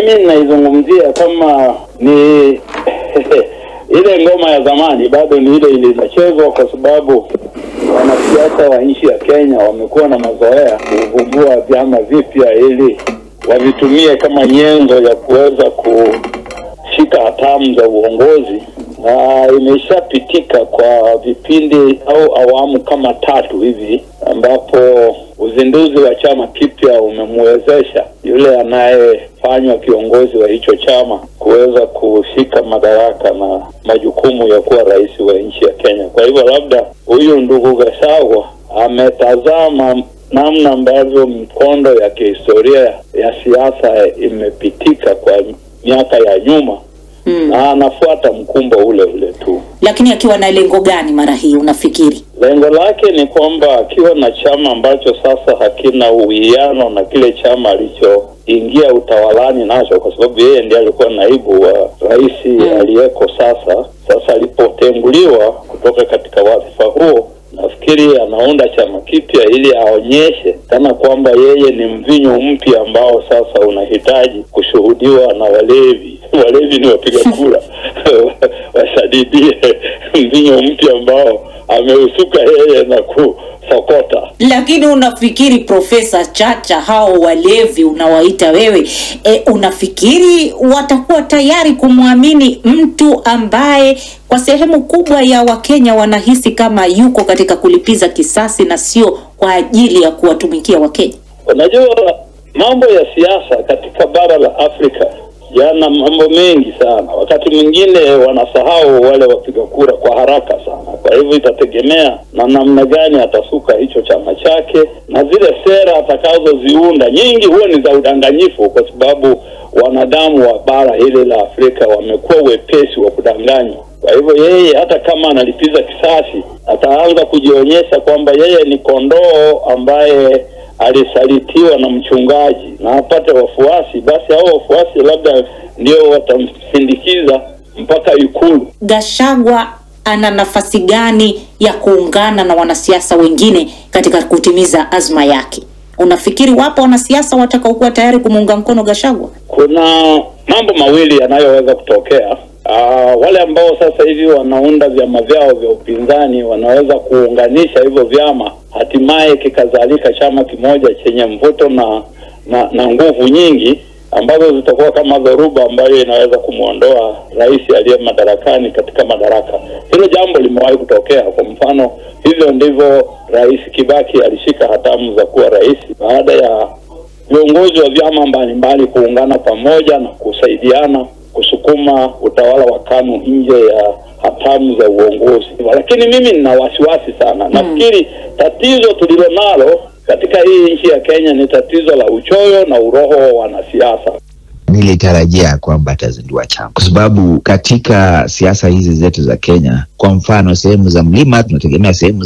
Mimi ninaizungumzia kama ni ile ngoma ya zamani, bado ni ile inachezwa, kwa sababu wanasiasa wa nchi ya Kenya wamekuwa na mazoea kuvumbua vyama vipya ili wavitumie kama nyenzo ya kuweza kushika hatamu za uongozi. Na imeshapitika kwa vipindi au awamu kama 3 hivi, ambapo uzinduzi wa chama kipya umemwezesha yule anayefanywa kiongozi wa hicho chama kuweza kushika madaraka na majukumu ya kuwa rais wa nchi ya Kenya. Kwa hivyo labda huyu ndugu Gachagua ametazama namna ambavyo mkondo ya kihistoria ya siasa imepitika kwa miaka ya nyuma. Na anafuata mkumbo ule tu. Lakini akiwa na lengo gani mara hii unafikiri? Lengo lake ni kwamba akiwa na chama ambacho sasa hakina uwiano na kile chama alichoingia utawalani nacho, kwa sababu yeye ndiye alikuwa naibu wa rais aliyeko sasa. Sasa alipotenguliwa kutoka katika wadhifa huo, nafikiri anaunda chama kipya ili aonyeshe kana kwamba yeye ni mvinyo mpya ambao sasa unahitaji kushuhudiwa na walevi. Walevi ni wapiga kura wasadidie mvinyo mpya ambao ameusuka yeye na kusokota. Lakini unafikiri Profesa Chacha, hao walevi unawaita wewe, unafikiri watakuwa tayari kumwamini mtu ambaye kwa sehemu kubwa ya Wakenya wanahisi kama yuko katika kulipiza kisasi na sio kwa ajili ya kuwatumikia Wakenya? Unajua, mambo ya siasa katika bara la Afrika yana mambo mengi sana. Wakati mwingine wanasahau wale wapiga kura kwa haraka sana. Kwa hivyo itategemea na namna gani atasuka hicho chama chake, na zile sera atakazoziunda nyingi huwa ni za udanganyifu, kwa sababu wanadamu wa bara hili la Afrika wamekuwa wepesi wa kudanganywa. Kwa hivyo yeye hata kama analipiza kisasi, ataanza kujionyesha kwamba yeye ni kondoo ambaye alisalitiwa na mchungaji na apate wafuasi. Basi hao wafuasi labda ndio watamsindikiza mpaka Ikulu. Gachagua ana nafasi gani ya kuungana na wanasiasa wengine katika kutimiza azma yake? Unafikiri wapo wanasiasa watakaokuwa tayari kumuunga mkono Gachagua? Kuna mambo mawili yanayoweza kutokea. Wale ambao sasa hivi wanaunda vyama vyao vya upinzani wanaweza kuunganisha hivyo vyama, hatimaye kikazalika chama kimoja chenye mvuto na nguvu nyingi, ambazo zitakuwa kama dhoruba ambayo inaweza kumuondoa rais aliye madarakani katika madaraka. Hilo jambo limewahi kutokea. Kwa mfano, hivyo ndivyo Rais Kibaki alishika hatamu za kuwa rais baada ya viongozi wa vyama mbalimbali kuungana pamoja na kusaidiana kusukuma utawala wa KANU nje ya hatamu za uongozi. Lakini mimi nina wasiwasi sana. Nafikiri tatizo tulilonalo katika hii nchi ya Kenya ni tatizo la uchoyo na uroho wa wanasiasa. Nilitarajia kwamba atazindua chama, kwa sababu katika siasa hizi zetu za Kenya, kwa mfano sehemu za mlima tunategemea sehemu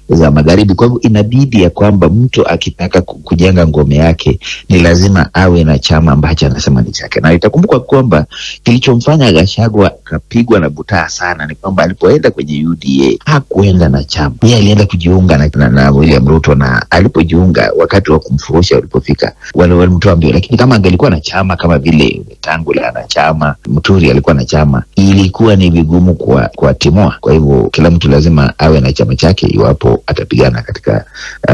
za magharibi. Kwa hivyo inabidi ya kwamba mtu akitaka kujenga ngome yake ni lazima awe na chama ambacho anasema ni chake. Na itakumbuka kwamba kilichomfanya Gachagua kapigwa na butaa sana ni kwamba alipoenda kwenye UDA hakuenda na chama. Yeye alienda kujiunga na William Ruto, na alipojiunga wakati wa kumfurusha ulipofika wale walimtoa mbio. Lakini kama angelikuwa na chama kama vile Wetangula na chama, Muturi alikuwa na chama, ilikuwa ni vigumu kwa timua. Kwa hivyo kila mtu lazima awe na chama chake iwapo atapigana katika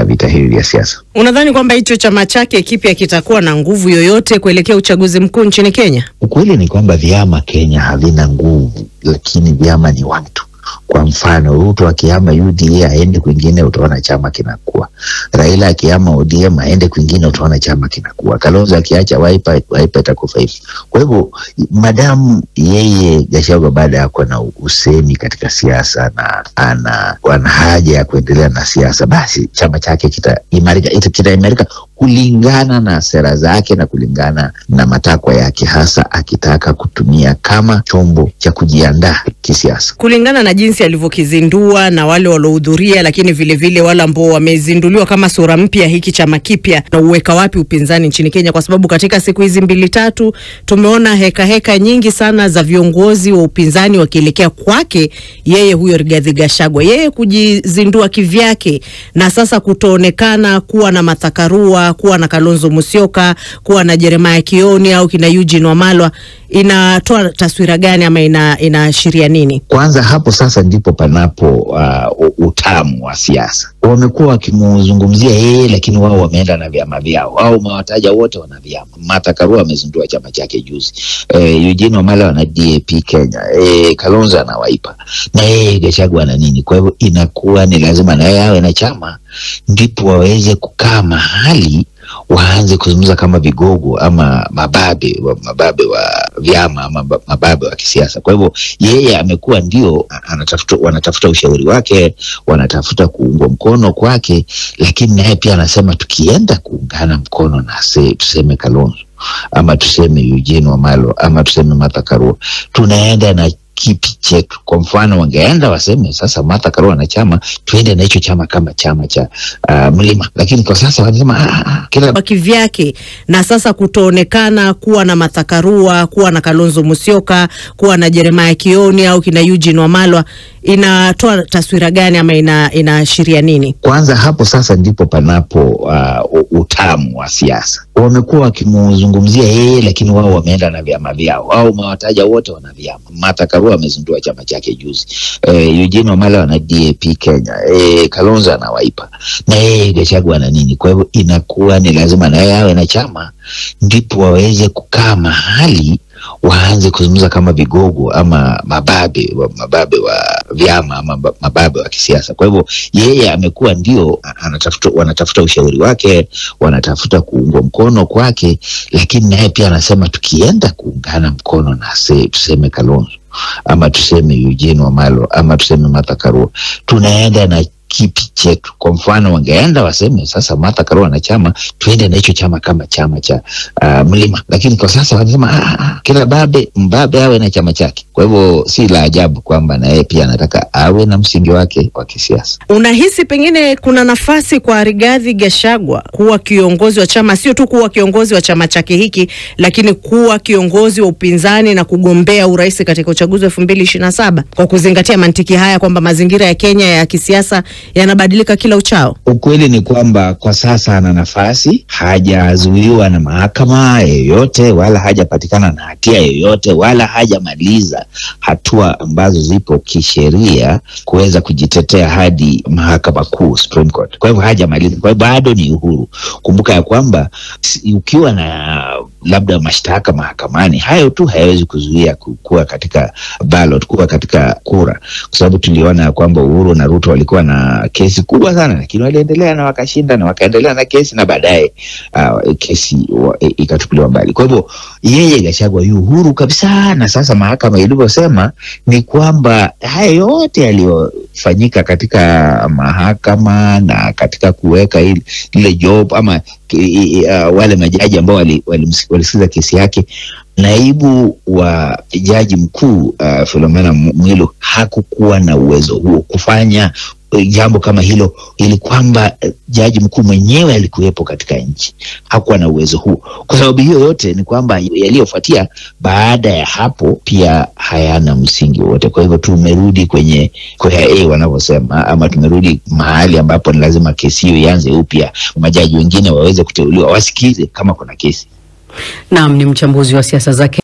vita hivi vya siasa. Unadhani kwamba hicho chama chake kipya kitakuwa na nguvu yoyote kuelekea uchaguzi mkuu nchini Kenya? Ukweli ni kwamba vyama Kenya havina nguvu, lakini vyama ni watu. Kwa mfano, Ruto akihama UDA aende kwingine utaona chama kinakuwa. Raila akihama ODM aende kwingine utaona chama kinakuwa. Kalonzo akiacha Wiper itakufa hivi. Kwa hivyo madamu yeye Gachagua baada ya kuwa na usemi katika siasa na ana haja ya kuendelea na siasa, basi chama chake kitaimarika kulingana na sera zake na kulingana na matakwa yake, hasa akitaka kutumia kama chombo cha kujiandaa kisiasa. Kulingana na jinsi jinsi alivyokizindua na wale waliohudhuria, lakini vile vile wale ambao wamezinduliwa kama sura mpya hiki chama kipya, na uweka wapi upinzani nchini Kenya? Kwa sababu katika siku hizi 2-3 tumeona heka nyingi sana za viongozi wa upinzani wakielekea kwake yeye huyo Rigathi Gachagua, yeye kujizindua kivyake, na sasa kutoonekana kuwa na Martha Karua, kuwa na Kalonzo Musyoka, kuwa na Jeremiah Kioni au kina Eugene Wamalwa. Inatoa taswira gani ama inaashiria nini? Kwanza hapo sasa ndipo panapo utamu wa siasa. Wamekuwa wakimzungumzia yeye, lakini wao wameenda na vyama vyao, au mawataja wote wana vyama. Martha Karua amezindua chama chake juzi, Eugene Wamalwa na DAP Kenya, Kalonzo na Wiper, na yeye Gachagua na nini. Kwa hivyo inakuwa ni lazima na yeye awe na chama, ndipo waweze kukaa mahali waanze kuzungumza kama vigogo ama mababe wa vyama ama mababe wa kisiasa. Kwa hivyo yeye amekuwa ndio wanatafuta ushauri wake, wanatafuta kuungwa mkono kwake, lakini naye pia anasema tukienda kuungana mkono na tuseme Kalonzo ama tuseme Eugene Wamalwa ama tuseme Martha Karua, tunaenda na kipi chetu. Kwa mfano wangeenda waseme sasa Martha Karua na chama, tuende na hicho chama kama chama cha Mlima, lakini kwa sasa wanasema kila baki vyake, na sasa kutoonekana kuwa na Martha Karua, kuwa na Kalonzo Musyoka, kuwa na Jeremiah Kioni au kina Eugene Wamalwa. Inatoa taswira gani ama inaashiria nini? Kwanza hapo sasa ndipo panapo utamu wa siasa. Wamekuwa wakimzungumzia yeye, lakini wao wameenda na vyama vyao, au mawataja wote wana vyama. Martha Karua amezindua chama chake juzi, Eugene Wamalwa na DAP Kenya, Kalonzo na Wiper, na yeye Gachagua na nini. Kwa hivyo inakuwa ni lazima na yeye awe na chama, ndipo waweze kukaa mahali waanze kuzungumza kama vigogo ama mababe wa vyama ama mababe wa kisiasa. Kwa hivyo yeye amekuwa ndio wanatafuta ushauri wake, wanatafuta kuungwa mkono kwake, lakini naye pia anasema tukienda kuungana mkono na tuseme Kalonzo ama tuseme Eugene Wamalwa ama tuseme Martha Karua, tunaenda na kipi chetu. Kwa mfano wangeenda waseme sasa Martha Karua na chama, tuende na hicho chama kama chama cha Mlima, lakini kwa sasa wanasema kila mbabe awe na chama chake. Kwa hivyo si la ajabu kwamba na yeye pia anataka awe na msingi wake wa kisiasa. Unahisi pengine kuna nafasi kwa Rigathi Gachagua kuwa kiongozi wa chama, sio tu kuwa kiongozi wa chama chake hiki, lakini kuwa kiongozi wa upinzani na kugombea urais katika uchaguzi wa 2027, kwa kuzingatia mantiki haya kwamba mazingira ya Kenya ya kisiasa yanabadilika kila uchao? Ukweli ni kwamba kwa sasa ana nafasi, hajazuiwa na mahakama yoyote, wala hajapatikana na hatia yoyote, wala hajamaliza hatua ambazo zipo kisheria kuweza kujitetea hadi mahakama kuu, Supreme Court. Kwa hivyo hajamaliza, kwa hivyo bado ni uhuru. Kumbuka ya kwamba ukiwa na labda mashtaka mahakamani, hayo tu hayawezi kuzuia kuwa katika ballot, kuwa katika kura, kwa sababu tuliona kwamba Uhuru na Ruto walikuwa na kesi kubwa sana, lakini waliendelea na wakashinda na wakaendelea na kesi, na baadaye kesi ikatupiliwa mbali. Kwa hivyo yeye Gachagua yu huru kabisa, na sasa mahakama ilivyosema ni kwamba haya yote yaliyofanyika katika mahakama na katika kuweka ile job ama wale majaji ambao walisikiza kesi yake, naibu wa jaji mkuu Philomena Mwilu hakukuwa na uwezo huo kufanya jambo kama hilo, ili kwamba jaji mkuu mwenyewe alikuwepo katika nchi, hakuwa na uwezo huo. Kwa sababu hiyo yote ni kwamba yaliyofuatia baada ya hapo pia hayana msingi wote. Kwa hivyo tumerudi kwenye wanavyosema, ama tumerudi mahali ambapo ni lazima kesi hiyo ianze upya, majaji wengine waweze kuteuliwa, wasikize kama kuna kesi. Naam, ni mchambuzi wa siasa zake